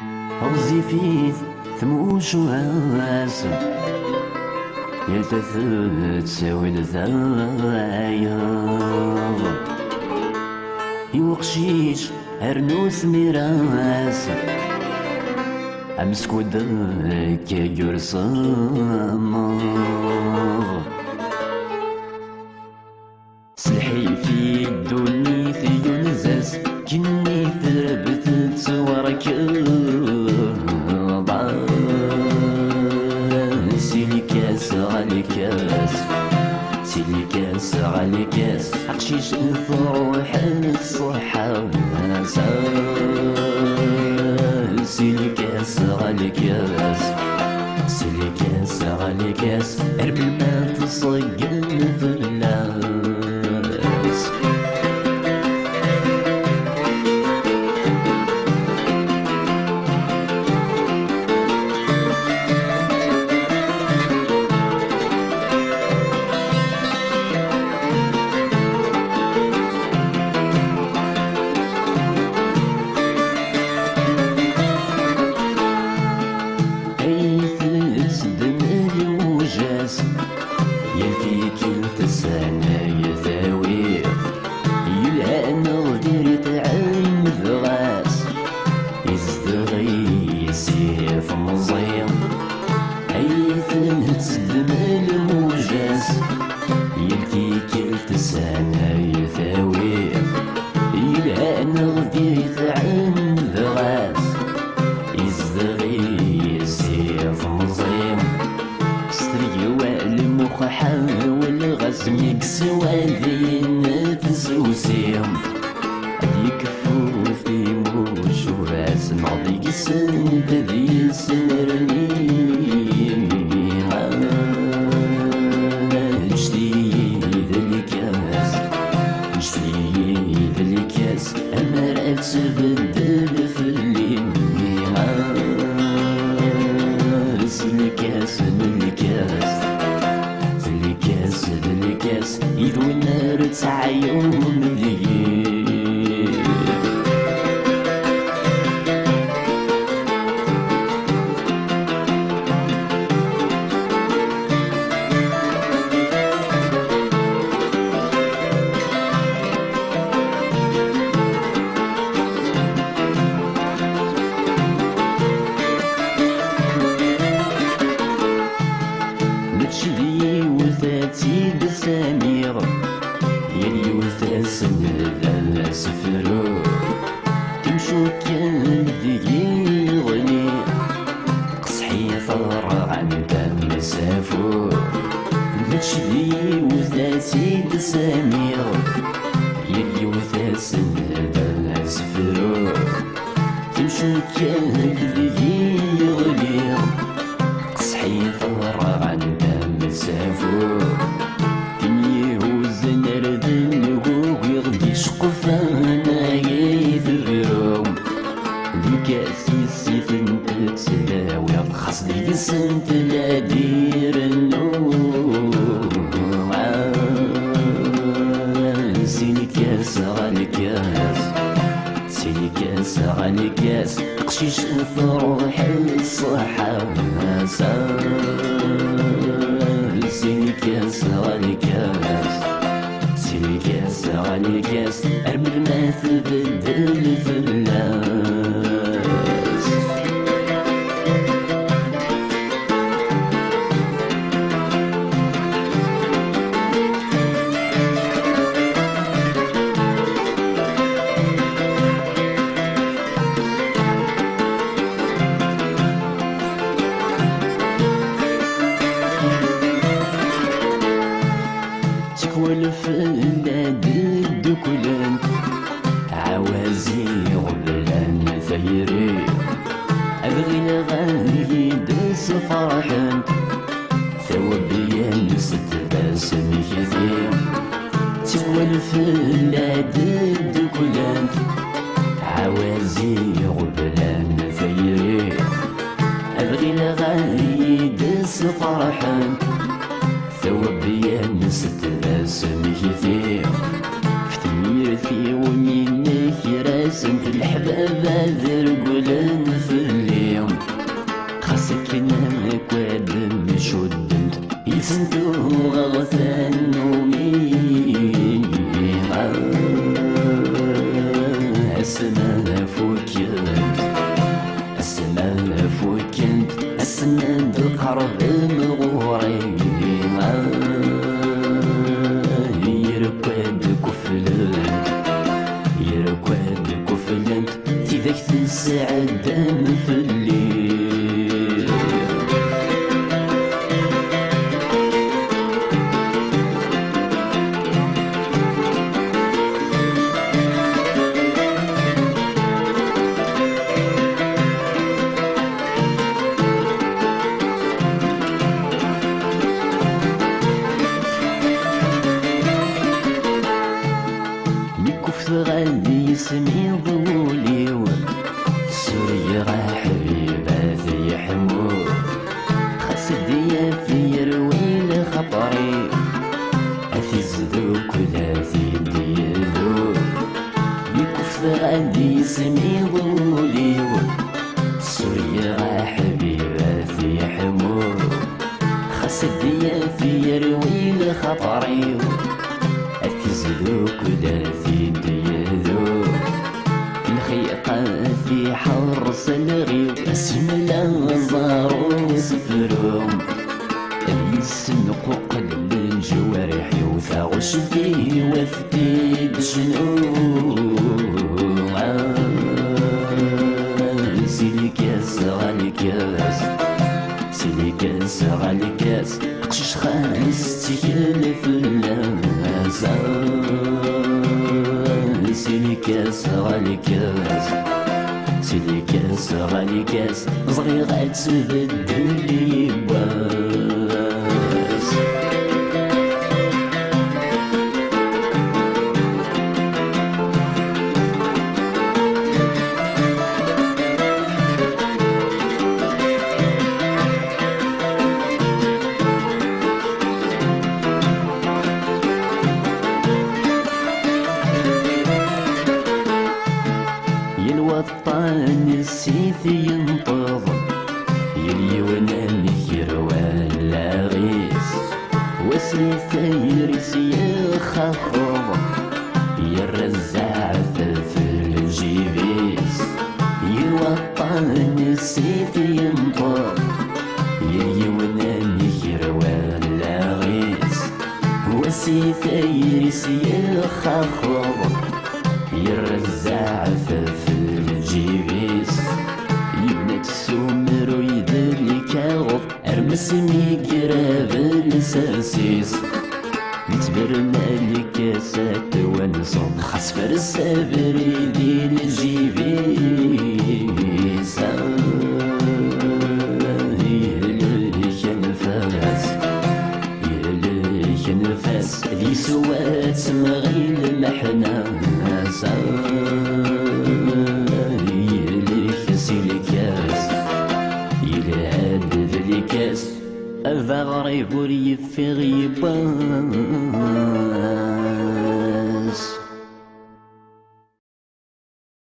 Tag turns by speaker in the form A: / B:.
A: وظيفي ثموش وهاس يلتفت تساوي الذايض يوقشيش أرنوس ميراس أمسك ودك جرسام سلحي في الدنيا في ينزاس كني ثربت وركض سيلي كاس على كاس سيلي كاس على كاس عقشيش الفروح الصحة سيلي كاس على كاس سيلي كاس على كاس قرب ما تصقل في الناس يلتي كلت السنة يثاوي يلهان وديرت عين ذغاس يزدغي يسيف مزيم أيثن تسدم الموجاس يلتي كلت السنة يثاوي يلهان وديرت عين ذغاس يزدغي يسيف مزيم المخ حاول غزم يكسوى ذين تسوسيهم يكفو في موش وراس نعطيك سنت ذي سرني جديد الكاس جديد الكاس أمرأة تبدل في الليل الكاس بالكاس الكاس يدوي النار تعيون مليين متشلي وثاتي بسامير يلي وثاس من سفرو تمشو كان ذي غني قصحي ثار عن دم سافو متشلي وثاتي بسامير يلي وثاس من سفرو تمشو كان ذي غني قصحي ثار عن سافو كني وزن ردن ويغدي شقفانا يثرهم لكاسي سيفن تسلاوي الخص دي سنت لا دير النوم سيني كاس على كاس سيني كاس على كاس قشيش الفروح الصحة سيني كاس على كاس سيني كاس على كاس أرمل ما تبدل في الناس والفلاد الدكلان عوازي غبلان ثيري أبغي لغاية دس فرحان ثوبيا ستباسم كثير تقوى الفلاد الدكلان عوازي غبلان ثيري أبغي لغاية دس فرحان ثوبيا ستباسم كثير فتميرتي ومنك راسم في الحباب ذرقلان في فوكنت السما فوكنت السنان القرب مغوري يركواد كفلنت يركواد كفلنت تذاك السعادة في الليل غادي يسمي ضولي سوريا غا حبيباتي يحمو خسدي في رويل خطري أثي زدوك ولا في ديالو بكف غادي يسمي ضولي سوريا غا حبيباتي يحمو خسدي في رويل خطري أتزلوك ودارتي ديالو الخيقة في حرص الغيو اسملا زارو سفروم يسنقو قلب الجوارح وثاغش فيه وفدي بشنو سيلي كاس غالي كاس سيلي كاس غالي كاس قشش خالص تكلف اللمس سيلي كاس غالي كاس سيلي كاس غالي كاس صغير غتبدل لي باس الوطن السيف ينتظم يليونا نكر ولا غيس وسيف يرس يخفض يرزع في الجيبيس الوطن السيف ينتظم يليونا نكر ولا غيس وسيف يرس يخفض يرزع في الجيبيس يبنى السمر ويدلي كاغض ارمس ميقراب الساسيس يتبرنا الكاسات ونصب خسفر السابر يدي الجيبيس يهلك نفاس يهلك نفاس ذي سوات مغيل محنا يليك سيلي كاس يلعب ذلي كاس هذا غريب وريف في غيباس